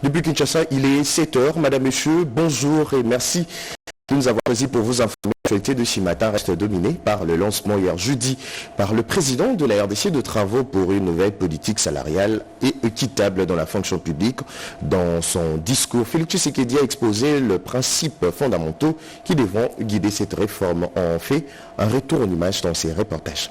Depuis Kinshasa, il est 7 heures. Madame, Monsieur, bonjour et merci de nous avoir choisi pour vous informer. L'actualité de ce matin reste dominée par le lancement hier jeudi par le président de la RDC de travaux pour une nouvelle politique salariale et équitable dans la fonction publique. Dans son discours, Félix Tshisekedi a exposé les principes fondamentaux qui devront guider cette réforme. En fait, un retour en image dans ses reportages.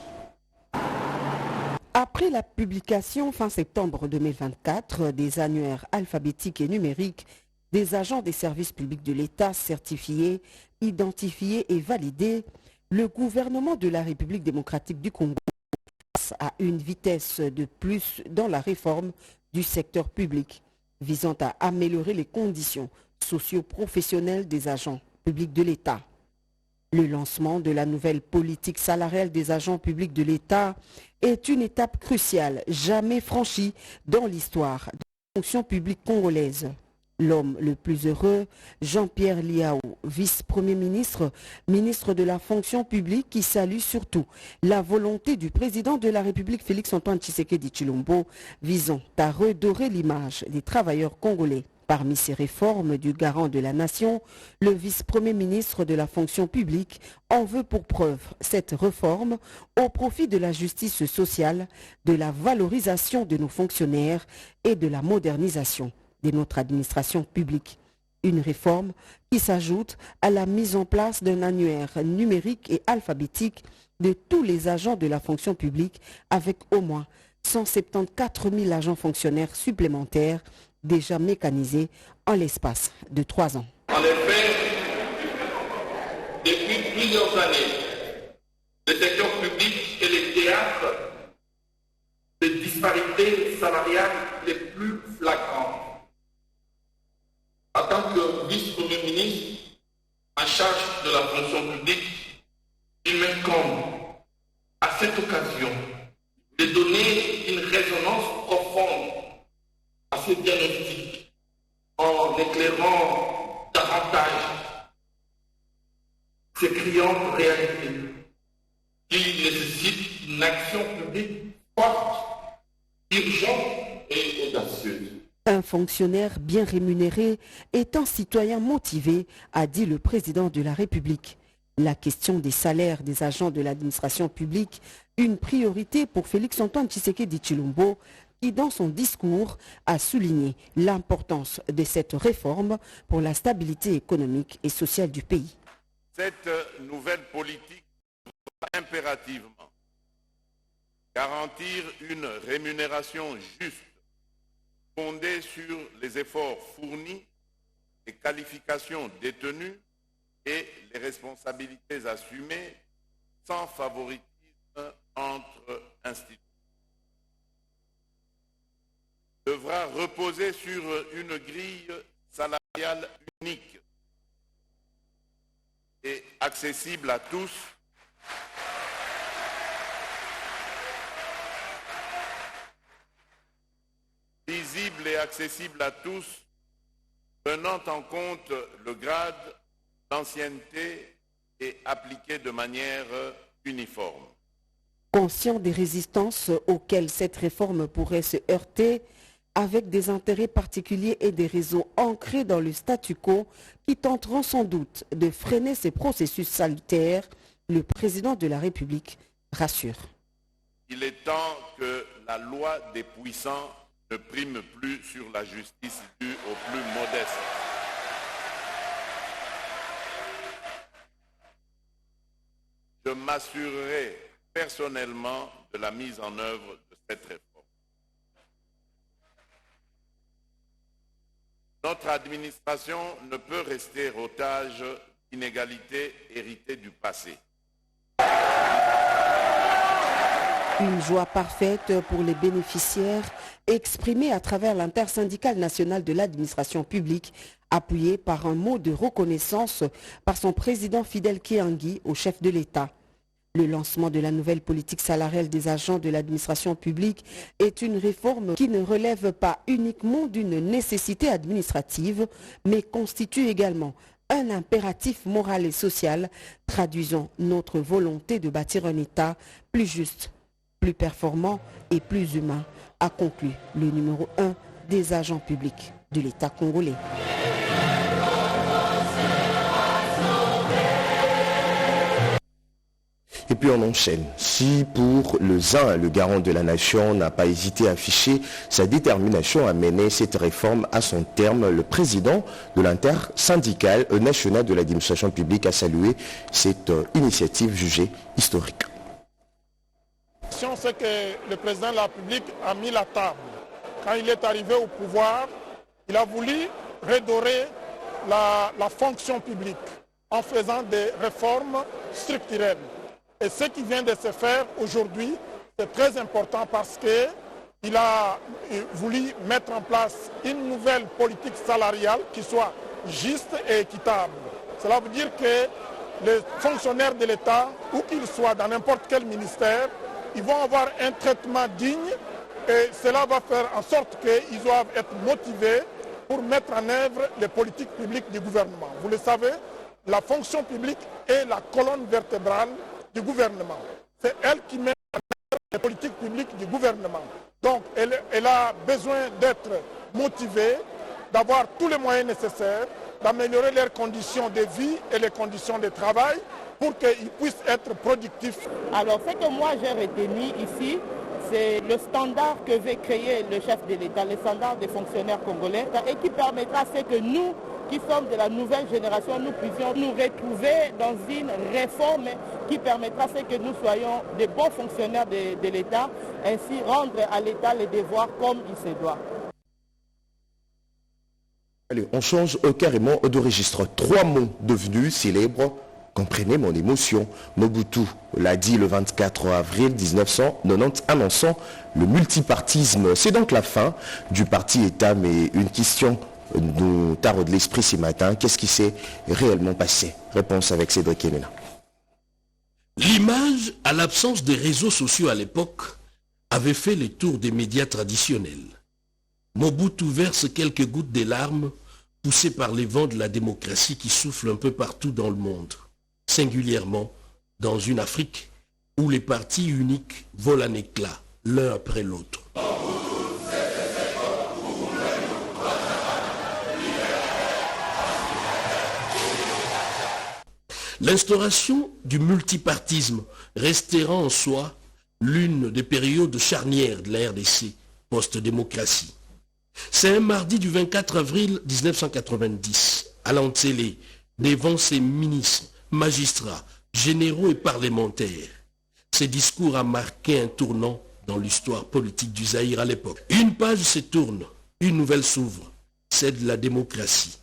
Après la publication fin septembre 2024 des annuaires alphabétiques et numériques des agents des services publics de l'État certifiés, identifiés et validés, le gouvernement de la République démocratique du Congo passe à une vitesse de plus dans la réforme du secteur public, visant à améliorer les conditions socio-professionnelles des agents publics de l'État. Le lancement de la nouvelle politique salariale des agents publics de l'État est une étape cruciale, jamais franchie dans l'histoire de la fonction publique congolaise. L'homme le plus heureux, Jean-Pierre Liao, vice-premier ministre, ministre de la fonction publique, qui salue surtout la volonté du président de la République Félix-Antoine Tshisekedi Tshilombo visant à redorer l'image des travailleurs congolais. Parmi ces réformes du garant de la nation, le vice-premier ministre de la fonction publique en veut pour preuve cette réforme au profit de la justice sociale, de la valorisation de nos fonctionnaires et de la modernisation de notre administration publique. Une réforme qui s'ajoute à la mise en place d'un annuaire numérique et alphabétique de tous les agents de la fonction publique avec au moins 174 000 agents fonctionnaires supplémentaires déjà mécanisés en l'espace de 3 ans. En effet, depuis plusieurs années, le secteur public est le théâtre des disparités salariales les plus flagrantes. En tant que vice-premier ministre en charge de la fonction publique, il m'incombe à cette occasion de donner une résonance profonde à ce diagnostic en éclairant davantage ces criantes réalités qui nécessitent une action publique forte, urgente et audacieuse. Un fonctionnaire bien rémunéré est un citoyen motivé, a dit le président de la République. La question des salaires des agents de l'administration publique, une priorité pour Félix-Antoine Tshisekedi Tshilombo, qui dans son discours a souligné l'importance de cette réforme pour la stabilité économique et sociale du pays. Cette nouvelle politique doit impérativement garantir une rémunération juste, fondée sur les efforts fournis, les qualifications détenues et les responsabilités assumées sans favoritisme entre institutions. Devra reposer sur une grille salariale unique et accessible à tous, lisible et accessible à tous, prenant en compte le grade, l'ancienneté et appliquée de manière uniforme. Conscient des résistances auxquelles cette réforme pourrait se heurter, avec des intérêts particuliers et des réseaux ancrés dans le statu quo qui tenteront sans doute de freiner ces processus salutaires, le président de la République rassure. Il est temps que la loi des puissants ne prime plus sur la justice due aux plus modestes. Je m'assurerai personnellement de la mise en œuvre de cette réforme. Notre administration ne peut rester otage d'inégalités héritées du passé. Une joie parfaite pour les bénéficiaires exprimée à travers l'intersyndicale nationale de l'administration publique, appuyée par un mot de reconnaissance par son président Fidel Keyangui au chef de l'État. Le lancement de la nouvelle politique salariale des agents de l'administration publique est une réforme qui ne relève pas uniquement d'une nécessité administrative, mais constitue également un impératif moral et social, traduisant notre volonté de bâtir un État plus juste, plus performant et plus humain, a conclu le numéro 1 des agents publics. de l'État congolais. Et puis on enchaîne. Si pour le ZIN, le garant de la nation, n'a pas hésité à afficher sa détermination à mener cette réforme à son terme, le président de l'intersyndicale nationale de l'administration publique a salué cette initiative jugée historique. C'est que le président de la République a mis la table. Quand il est arrivé au pouvoir, il a voulu redorer la fonction publique en faisant des réformes structurelles. Et ce qui vient de se faire aujourd'hui, c'est très important parce qu'il a voulu mettre en place une nouvelle politique salariale qui soit juste et équitable. Cela veut dire que les fonctionnaires de l'État, où qu'ils soient dans n'importe quel ministère, ils vont avoir un traitement digne et cela va faire en sorte qu'ils doivent être motivés pour mettre en œuvre les politiques publiques du gouvernement. Vous le savez, la fonction publique est la colonne vertébrale du gouvernement. C'est elle qui met en œuvre les politiques publiques du gouvernement. Donc elle a besoin d'être motivée, d'avoir tous les moyens nécessaires, d'améliorer leurs conditions de vie et les conditions de travail pour qu'ils puissent être productifs. Alors ce que moi j'ai retenu ici, c'est le standard que veut créer le chef de l'État, le standard des fonctionnaires congolais, et qui permettra à ce que nous, qui sommes de la nouvelle génération, nous puissions nous retrouver dans une réforme qui permettra à ce que nous soyons des bons fonctionnaires de l'État, ainsi rendre à l'État les devoirs comme il se doit. Allez, on change carrément de registre. 3 mots devenus célèbres. Comprenez mon émotion. Mobutu l'a dit le 24 avril 1990, annonçant le multipartisme. C'est donc la fin du parti-État, mais une question nous taraude l'esprit ce matin. Qu'est-ce qui s'est réellement passé? Réponse avec Cédric Kenena. L'image, à l'absence des réseaux sociaux à l'époque, avait fait le tour des médias traditionnels. Mobutu verse quelques gouttes de larmes poussées par les vents de la démocratie qui soufflent un peu partout dans le monde, singulièrement dans une Afrique où les partis uniques volent en éclats l'un après l'autre. L'instauration du multipartisme restera en soi l'une des périodes charnières de la RDC post-démocratie. C'est un mardi du 24 avril 1990, à l'Antsélé, devant ses ministres, magistrats, généraux et parlementaires. Ce discours a marqué un tournant dans l'histoire politique du Zaïre à l'époque. Une page se tourne, une nouvelle s'ouvre, celle de la démocratie.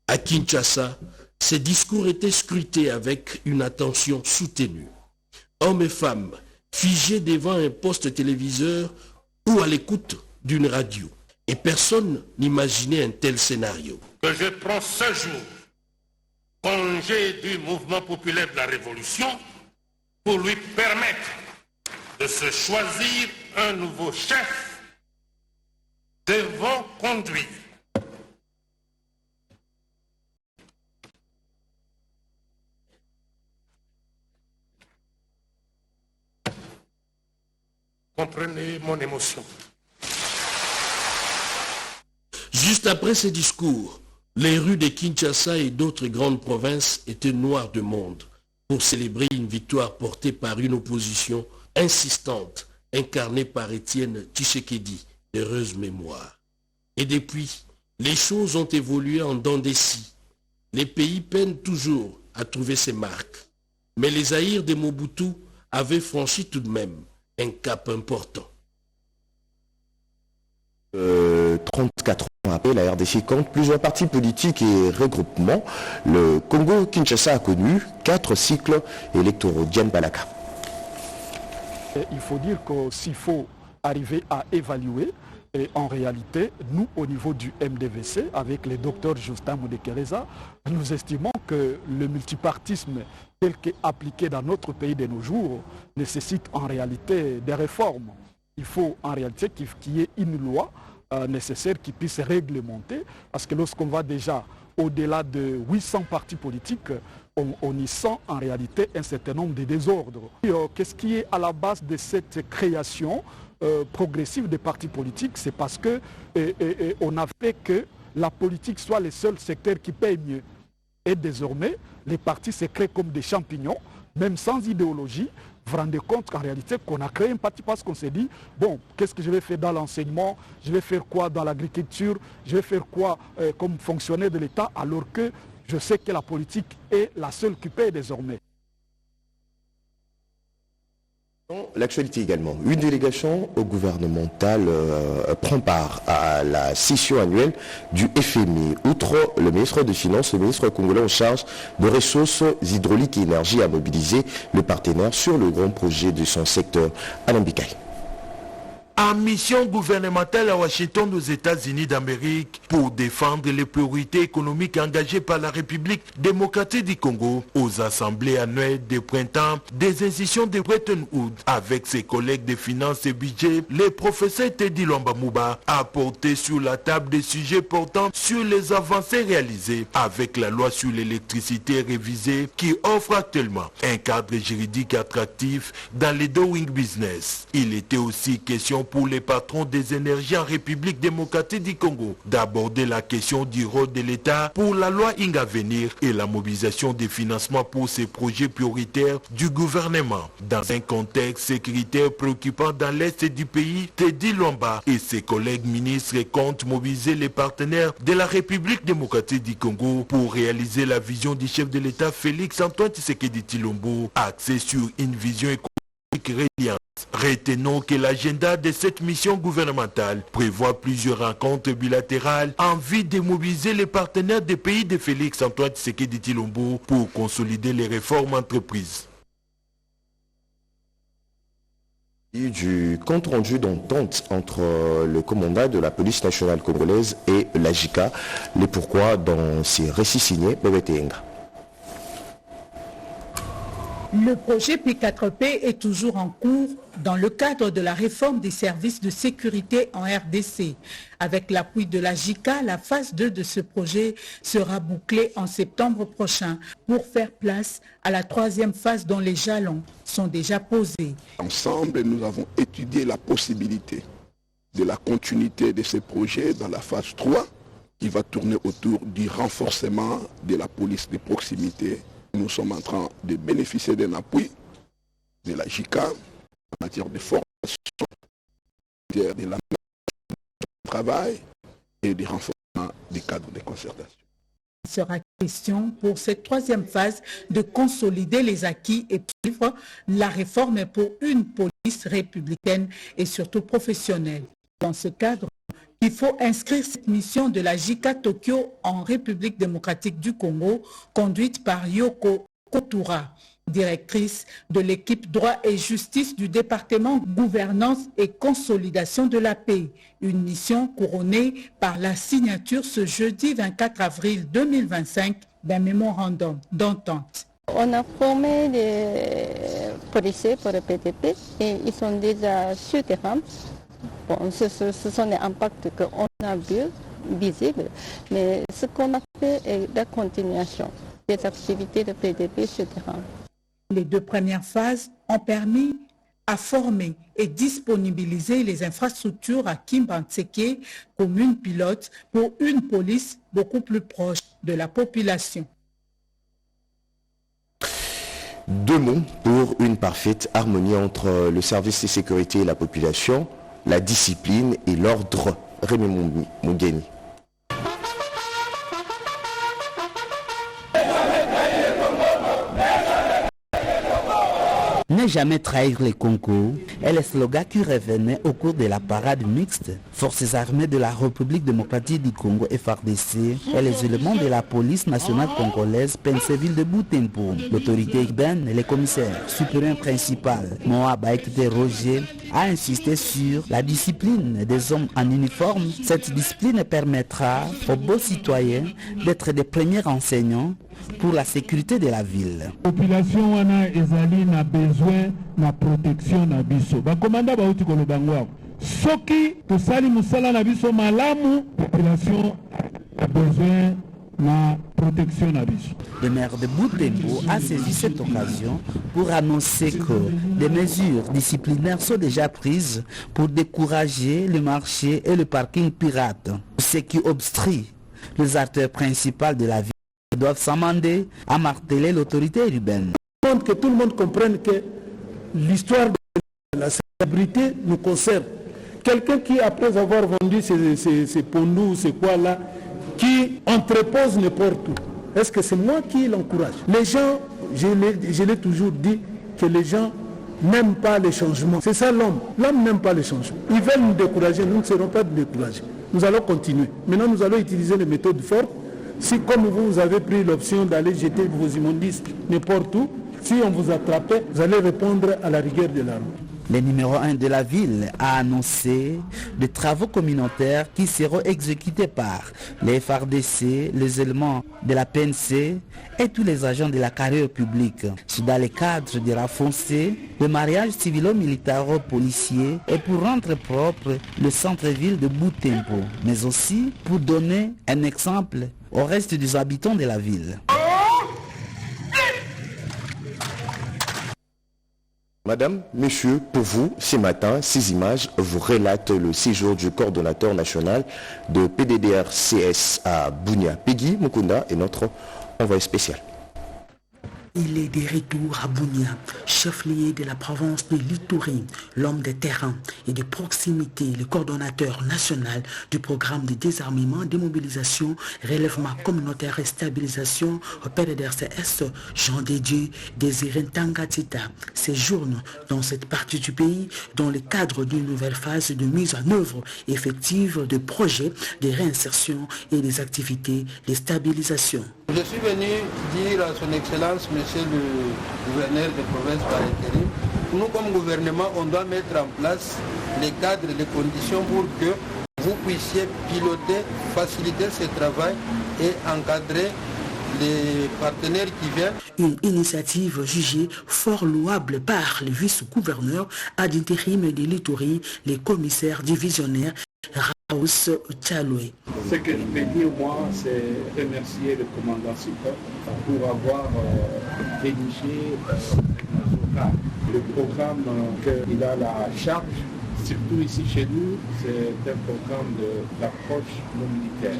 À Kinshasa, ces discours étaient scrutés avec une attention soutenue. Hommes et femmes, figés devant un poste téléviseur ou à l'écoute d'une radio. Et personne n'imaginait un tel scénario. Que je prends ce jour congé du mouvement populaire de la Révolution pour lui permettre de se choisir un nouveau chef devant conduire comprenez mon émotion. Juste après ces discours, les rues de Kinshasa et d'autres grandes provinces étaient noires de monde pour célébrer une victoire portée par une opposition insistante, incarnée par Étienne Tshisekedi, d'heureuse mémoire. Et depuis, les choses ont évolué en dents de scie. Les pays peinent toujours à trouver ses marques. Mais les Zaïre de Mobutu avaient franchi tout de même un cap important. 34 ans après, la RDC compte plusieurs partis politiques et regroupements. Le Congo-Kinshasa a connu 4 cycles électoraux. Diane Balaka. Il faut dire que s'il faut arriver à évaluer, et en réalité, nous, au niveau du MDVC, avec le docteur Justin Modekereza, nous estimons que le multipartisme tel qu'appliqué dans notre pays de nos jours nécessite en réalité des réformes. Il faut en réalité qu'il y ait une loi nécessaire qui puisse réglementer, parce que lorsqu'on va déjà au-delà de 800 partis politiques, on y sent en réalité un certain nombre de désordres. Qu'est-ce qui est à la base de cette création progressive des partis politiques, c'est parce que on a fait que la politique soit le seul secteur qui paye mieux. Et désormais, les partis se créent comme des champignons, même sans idéologie. Vous vous rendez compte qu'en réalité, qu'on a créé un parti parce qu'on s'est dit, bon, qu'est-ce que je vais faire dans l'enseignement, je vais faire quoi dans l'agriculture, je vais faire quoi comme fonctionnaire de l'État, alors que je sais que la politique est la seule qui paye désormais. L'actualité également. Une délégation gouvernementale prend part à la session annuelle du FMI. Outre le ministre des Finances, le ministre congolais en charge de ressources hydrauliques et énergie a mobilisé le partenaire sur le grand projet de son secteur. Alain Bikaï. En mission gouvernementale à Washington aux États-Unis d'Amérique pour défendre les priorités économiques engagées par la République démocratique du Congo aux assemblées annuelles de printemps des institutions de Bretton Woods avec ses collègues des finances et budget, le professeur Teddy Lwamba a porté sur la table des sujets portant sur les avancées réalisées avec la loi sur l'électricité révisée qui offre actuellement un cadre juridique attractif dans les doing business. Il était aussi question pour les patrons des énergies en République démocratique du Congo d'aborder la question du rôle de l'État pour la loi Ingavenir et la mobilisation des financements pour ces projets prioritaires du gouvernement. Dans un contexte sécuritaire préoccupant dans l'est du pays, Teddy Lwamba et ses collègues ministres comptent mobiliser les partenaires de la République démocratique du Congo pour réaliser la vision du chef de l'État Félix Antoine Tshisekedi Tshilombo axée sur une vision économique résiliente. Retenons que l'agenda de cette mission gouvernementale prévoit plusieurs rencontres bilatérales en vue de mobiliser les partenaires des pays de Félix Antoine Tshisekedi Tshilombo pour consolider les réformes entreprises. Du compte rendu d'entente entre le commandant de la police nationale congolaise et la JICA, les pourquoi dans ces récits signés Bebetenga. Le projet P4P est toujours en cours dans le cadre de la réforme des services de sécurité en RDC. Avec l'appui de la JICA, la phase 2 de ce projet sera bouclée en septembre prochain pour faire place à la troisième phase dont les jalons sont déjà posés. Ensemble, nous avons étudié la possibilité de la continuité de ce projet dans la phase 3 qui va tourner autour du renforcement de la police de proximité. Nous sommes en train de bénéficier d'un appui de la JICA en matière de formation, de la travail et du renforcement des cadres de concertation. Il sera question pour cette troisième phase de consolider les acquis et suivre la réforme pour une police républicaine et surtout professionnelle. Dans ce cadre, il faut inscrire cette mission de la JICA Tokyo en République démocratique du Congo, conduite par Yoko Kotura, directrice de l'équipe droit et justice du département gouvernance et consolidation de la paix. Une mission couronnée par la signature ce jeudi 24 avril 2025 d'un mémorandum d'entente. On a formé des policiers pour le PTP et ils sont déjà sur terrain. Bon, ce sont des impacts qu'on a vus, visibles, mais ce qu'on a fait est la continuation des activités de PDP sur terrain. Les deux premières phases ont permis à former et disponibiliser les infrastructures à Kimbantseke, commune pilote, pour une police beaucoup plus proche de la population. Deux mots pour une parfaite harmonie entre le service de sécurité et la population, la discipline et l'ordre. Rémi Mugeni. Ne jamais trahir les concours est le slogan qui revenait au cours de la parade mixte. Forces armées de la République démocratique du Congo FARDC et les éléments de la police nationale congolaise Penseville de Butembo. L'autorité urbaine et le commissaire supérieur principal Moab Aïkte Roger a insisté sur la discipline des hommes en uniforme. Cette discipline permettra aux beaux citoyens d'être des premiers enseignants pour la sécurité de la ville. La population a besoin de protection na biso. Ba commanda ba uti kolo bangwa. Soki to sali musala na biso malamu, population a besoin na protection na biso. Le maire de Butembo a saisi cette occasion pour annoncer que des mesures disciplinaires sont déjà prises pour décourager le marché et le parking pirate, ce qui obstrue les acteurs principaux de la ville doivent s'amender à marteler l'autorité urbaine. Que tout le monde comprenne que l'histoire de la célébrité nous concerne. Quelqu'un qui, après avoir vendu ces pondous, ces quoi là, qui entrepose n'importe où, est-ce que c'est moi qui l'encourage? Les gens, je l'ai toujours dit, que les gens n'aiment pas les changements. C'est ça l'homme. L'homme n'aime pas les changements. Ils veulent nous décourager, nous ne serons pas découragés. Nous allons continuer. Maintenant, nous allons utiliser les méthodes fortes. Si, comme vous avez pris l'option d'aller jeter vos immondices n'importe où, si on vous attrapait, vous allez répondre à la rigueur de la loi. Le numéro 1 de la ville a annoncé des travaux communautaires qui seront exécutés par les FARDC, les éléments de la PNC et tous les agents de la carrière publique. C'est dans le cadre de renforcer le mariage civilo-militaro-policier et pour rendre propre le centre-ville de Butembo, mais aussi pour donner un exemple au reste des habitants de la ville. Madame, Monsieur, pour vous, ce matin, ces images vous relatent le séjour du coordonnateur national de PDDR-CS à Bunia. Peggy Mukunda est notre envoyé spécial. Il est de retour à Bunia, chef-lieu de la province de l'Ituri, l'homme de terrain et de proximité, le coordonnateur national du programme de désarmement, démobilisation, relèvement communautaire et stabilisation au PDDR-CS, Jean Dédieu Désiré Ntangatita, séjourne dans cette partie du pays dans le cadre d'une nouvelle phase de mise en œuvre effective de projets de réinsertion et des activités de stabilisation. Je suis venu dire à son Excellence, Monsieur le gouverneur de province par intérim, nous comme gouvernement, on doit mettre en place les cadres, les conditions pour que vous puissiez piloter, faciliter ce travail et encadrer les partenaires qui viennent. Une initiative jugée fort louable par le vice-gouverneur ad intérim de l'Ituri, les commissaires divisionnaires Raus Tchaloué. Ce que je peux dire, moi, c'est remercier le commandant Super pour avoir rédigé le programme qu'il a la charge. Surtout ici chez nous, c'est un programme d'approche militaire.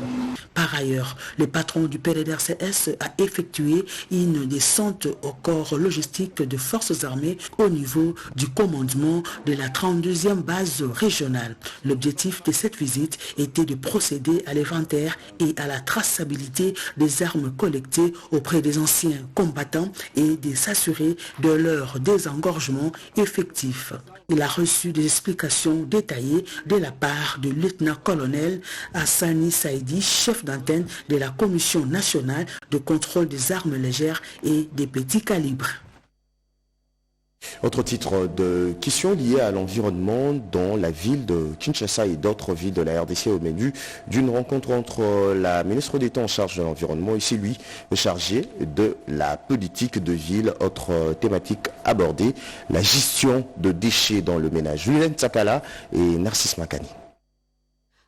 Par ailleurs, le patron du PDDR-CS a effectué une descente au corps logistique de forces armées au niveau du commandement de la 32e base régionale. L'objectif de cette visite était de procéder à l'inventaire et à la traçabilité des armes collectées auprès des anciens combattants et de s'assurer de leur désengorgement effectif. Il a reçu des explications détaillées de la part du lieutenant-colonel Hassani Saïdi, chef d'antenne de la Commission nationale de contrôle des armes légères et des petits calibres. Autre titre de question liée à l'environnement dans la ville de Kinshasa et d'autres villes de la RDC au menu d'une rencontre entre la ministre d'État en charge de l'environnement et celui chargé de la politique de ville. Autre thématique abordée, la gestion de déchets dans le ménage. Julien Tsakala et Narcisse Makani.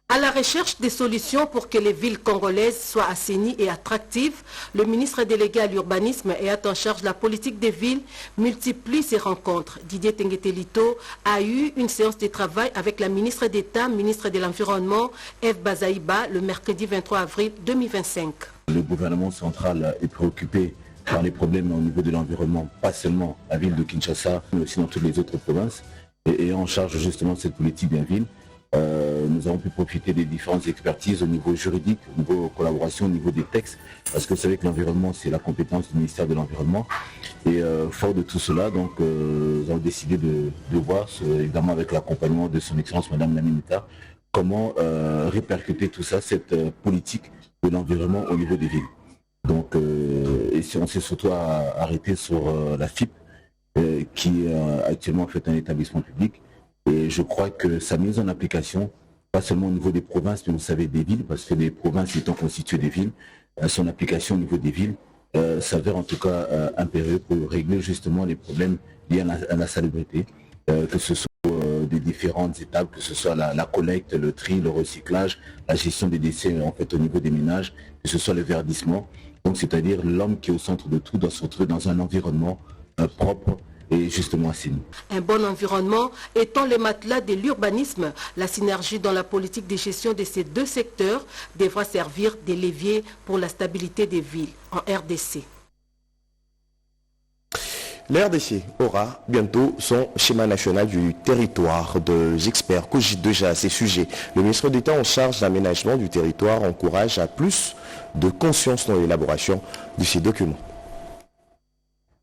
À la recherche des solutions pour que les villes congolaises soient assainies et attractives, le ministre délégué à l'urbanisme et en charge de la politique des villes multiplie ses rencontres. Didier Tengetelito a eu une séance de travail avec la ministre d'État, ministre de l'Environnement, Eve Bazaïba, le mercredi 23 avril 2025. Le gouvernement central est préoccupé par les problèmes au niveau de l'environnement, pas seulement à la ville de Kinshasa, mais aussi dans toutes les autres provinces, et en charge justement de cette politique des villes. Nous avons pu profiter des différentes expertises au niveau juridique, au niveau collaboration, au niveau des textes, parce que vous savez que l'environnement, c'est la compétence du ministère de l'Environnement. Et fort de tout cela, donc, nous avons décidé de voir, évidemment avec l'accompagnement de son Excellence Madame la Ministre, comment répercuter tout ça, cette politique de l'environnement au niveau des villes. Donc, et si on s'est surtout arrêté sur la FIP, qui actuellement fait un établissement public. Et je crois que sa mise en application, pas seulement au niveau des provinces, mais vous savez des villes, parce que les provinces étant constituées des villes, son application au niveau des villes s'avère en tout cas impérieux pour régler justement les problèmes liés à la salubrité, que ce soit des différentes étapes, que ce soit la collecte, le tri, le recyclage, la gestion des décès en fait au niveau des ménages, que ce soit le verdissement. Donc c'est-à-dire l'homme qui est au centre de tout doit se retrouver dans un environnement propre et justement assaini. Un bon environnement étant le matelas de l'urbanisme, la synergie dans la politique de gestion de ces deux secteurs devra servir de levier pour la stabilité des villes en RDC. La RDC aura bientôt son schéma national du territoire. Des experts cogitent déjà à ces sujets. Le ministre d'État en charge d'aménagement du territoire encourage à plus de conscience dans l'élaboration de ces documents.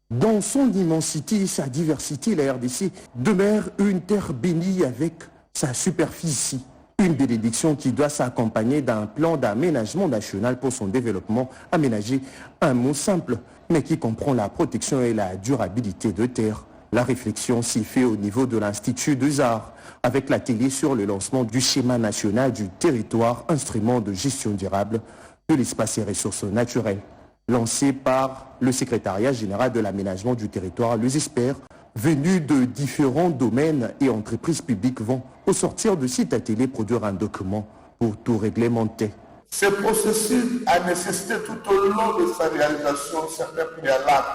Dans son immensité et sa diversité, la RDC demeure une terre bénie avec sa superficie. Une bénédiction qui doit s'accompagner d'un plan d'aménagement national pour son développement. Aménager, un mot simple, mais qui comprend la protection et la durabilité de terre. La réflexion s'y fait au niveau de l'Institut des Arts, avec l'atelier sur le lancement du schéma national du territoire, instrument de gestion durable de l'espace et ressources naturelles. Lancé par le secrétariat général de l'aménagement du territoire, les experts venus de différents domaines et entreprises publiques vont, au sortir de cet atelier, produire un document pour tout réglementer. Ce processus a nécessité tout au long de sa réalisation certains préalables.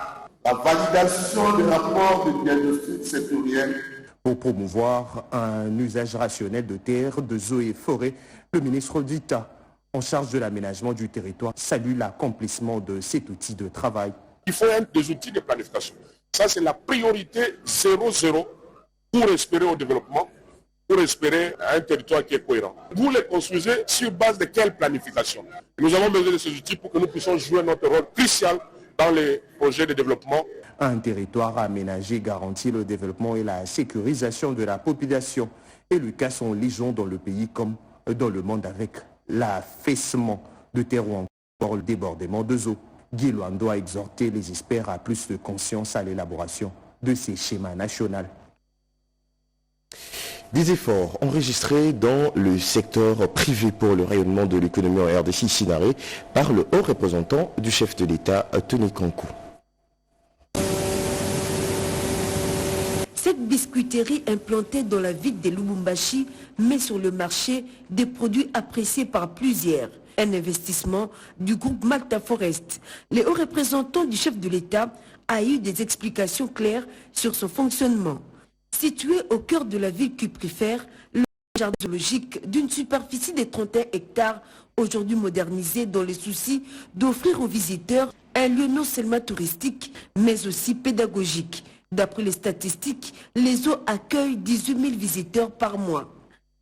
La validation des rapports de diagnostic sectoriel. Pour promouvoir un usage rationnel de terres, de eaux et forêts, le ministre d'État en charge de l'aménagement du territoire salue l'accomplissement de cet outil de travail. Il faut des outils de planification. Ça, c'est la priorité 0,0 pour espérer au développement, pour espérer un territoire qui est cohérent. Vous les construisez sur base de quelle planification? Nous avons besoin de ces outils pour que nous puissions jouer notre rôle crucial dans les projets de développement. Un territoire aménagé garantit le développement et la sécurisation de la population. Et le cas sont légion dans le pays comme dans le monde avec l'affaissement de terre ou encore le débordement de eaux. Guy Luando a exhorté les experts à plus de conscience à l'élaboration de ces schémas nationaux. Des efforts enregistrés dans le secteur privé pour le rayonnement de l'économie en RDC Sinaré par le haut représentant du chef de l'État, Tony Kankou. Cette biscuiterie implantée dans la ville de Lubumbashi met sur le marché des produits appréciés par plusieurs. Un investissement du groupe Malta Forest. Le haut représentant du chef de l'État a eu des explications claires sur son fonctionnement. Situé au cœur de la ville cuprifère, le jardin zoologique d'une superficie de 31 hectares, aujourd'hui modernisé dans le souci d'offrir aux visiteurs un lieu non seulement touristique, mais aussi pédagogique. D'après les statistiques, les zoos accueillent 18 000 visiteurs par mois.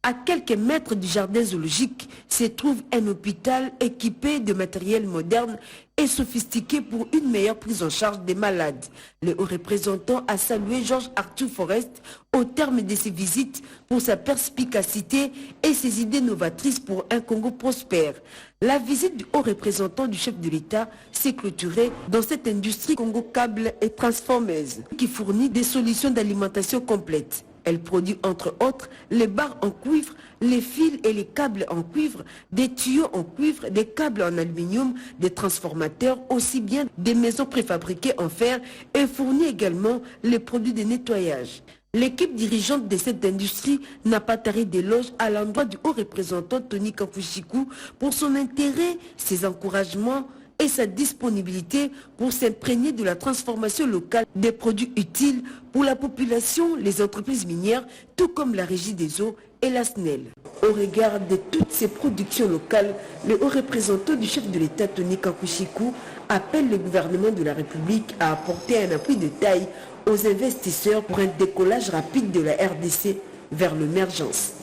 À quelques mètres du jardin zoologique se trouve un hôpital équipé de matériel moderne et sophistiqué pour une meilleure prise en charge des malades. Le haut représentant a salué Georges Arthur Forest au terme de ses visites pour sa perspicacité et ses idées novatrices pour un Congo prospère. La visite du haut représentant du chef de l'État s'est clôturée dans cette industrie Congo câble et transformeuse qui fournit des solutions d'alimentation complètes. Elle produit entre autres les barres en cuivre, les fils et les câbles en cuivre, des tuyaux en cuivre, des câbles en aluminium, des transformateurs, aussi bien des maisons préfabriquées en fer et fournit également les produits de nettoyage. L'équipe dirigeante de cette industrie n'a pas taré d'éloges à l'endroit du haut représentant Tony Kafuchiku pour son intérêt, ses encouragements et sa disponibilité pour s'imprégner de la transformation locale des produits utiles pour la population, les entreprises minières, tout comme la Régie des eaux et la SNEL. Au regard de toutes ces productions locales, le haut représentant du chef de l'État, Tony Kafuchiku, appelle le gouvernement de la République à apporter un appui de taille aux investisseurs pour un décollage rapide de la RDC vers l'émergence.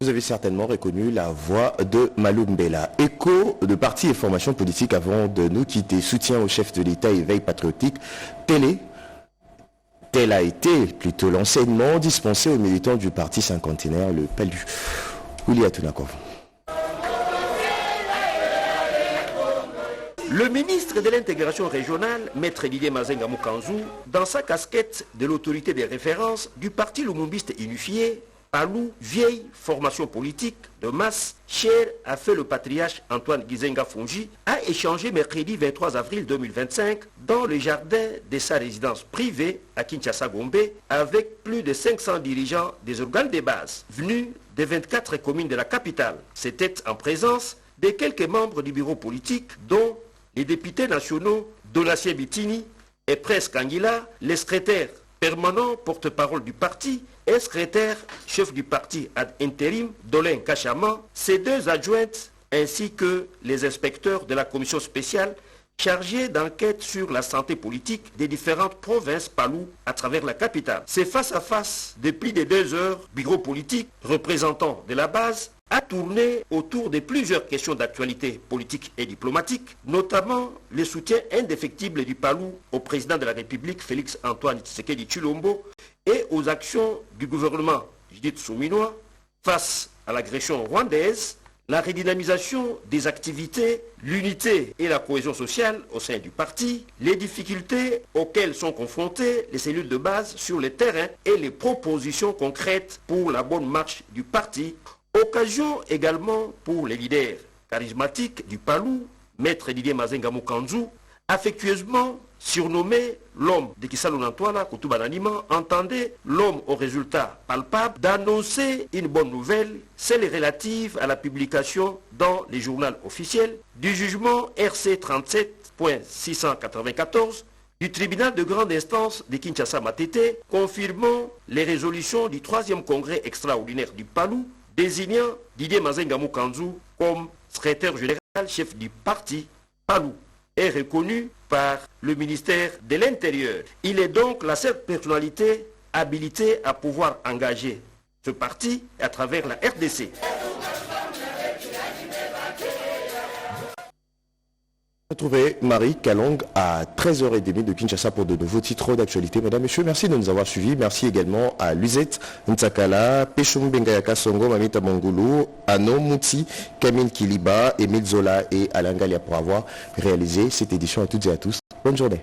Vous avez certainement reconnu la voix de Malumbela. Écho de partis et formations politiques avant de nous quitter. Soutien au chef de l'État et veille patriotique. Tel a été plutôt l'enseignement dispensé aux militants du parti cinquantenaire, le PALU. Oulia Tunakov. Le ministre de l'intégration régionale, Maître Didier Mazenga Mukanzu, dans sa casquette de l'autorité des références du parti lumumbiste unifié, Palou, vieille formation politique de masse, chère a fait le patriarche Antoine Gizenga Fongi, a échangé mercredi 23 avril 2025 dans le jardin de sa résidence privée à Kinshasa-Gombe avec plus de 500 dirigeants des organes de base venus des 24 communes de la capitale. C'était en présence de quelques membres du bureau politique dont les députés nationaux Donatien Bitini et Prince Kangila, les secrétaires permanents porte-parole du parti et secrétaire chef du parti ad intérim Dolin Kachama, ses deux adjointes ainsi que les inspecteurs de la commission spéciale chargés d'enquête sur la santé politique des différentes provinces Palou à travers la capitale. C'est face à face de plus de 2 heures, bureau politique représentant de la base a tourné autour de plusieurs questions d'actualité politique et diplomatique, notamment le soutien indéfectible du Palou au président de la République Félix Antoine Tshisekedi Tshilombo et aux actions du gouvernement Judith Souminois face à l'agression rwandaise, la redynamisation des activités, l'unité et la cohésion sociale au sein du parti, les difficultés auxquelles sont confrontées les cellules de base sur le terrain et les propositions concrètes pour la bonne marche du parti. Occasion également pour les leaders charismatiques du Palou, Maître Didier Mazenga Mokanzu, affectueusement surnommé l'homme de Kisalo Nantoala, Koutubananima, entendait l'homme aux résultats palpables d'annoncer une bonne nouvelle, celle relative à la publication dans les journaux officiels du jugement RC 37.694 du tribunal de grande instance de Kinshasa-Matete, confirmant les résolutions du 3e congrès extraordinaire du Palou, désignant Didier Mazenga Mokanzu comme secrétaire général chef du parti Palou, est reconnu par le ministère de l'Intérieur. Il est donc la seule personnalité habilitée à pouvoir engager ce parti à travers la RDC. Retrouvez Marie Kalong à 13h30 de Kinshasa pour de nouveaux titres d'actualité. Mesdames, Messieurs, merci de nous avoir suivis. Merci également à Luzette Ntsakala, Peshum Bengayaka Songo, Mamita Mongulu, Ano Mouti, Camille Kiliba, Emile Zola et Alain Galia pour avoir réalisé cette édition. À toutes et à tous. Bonne journée.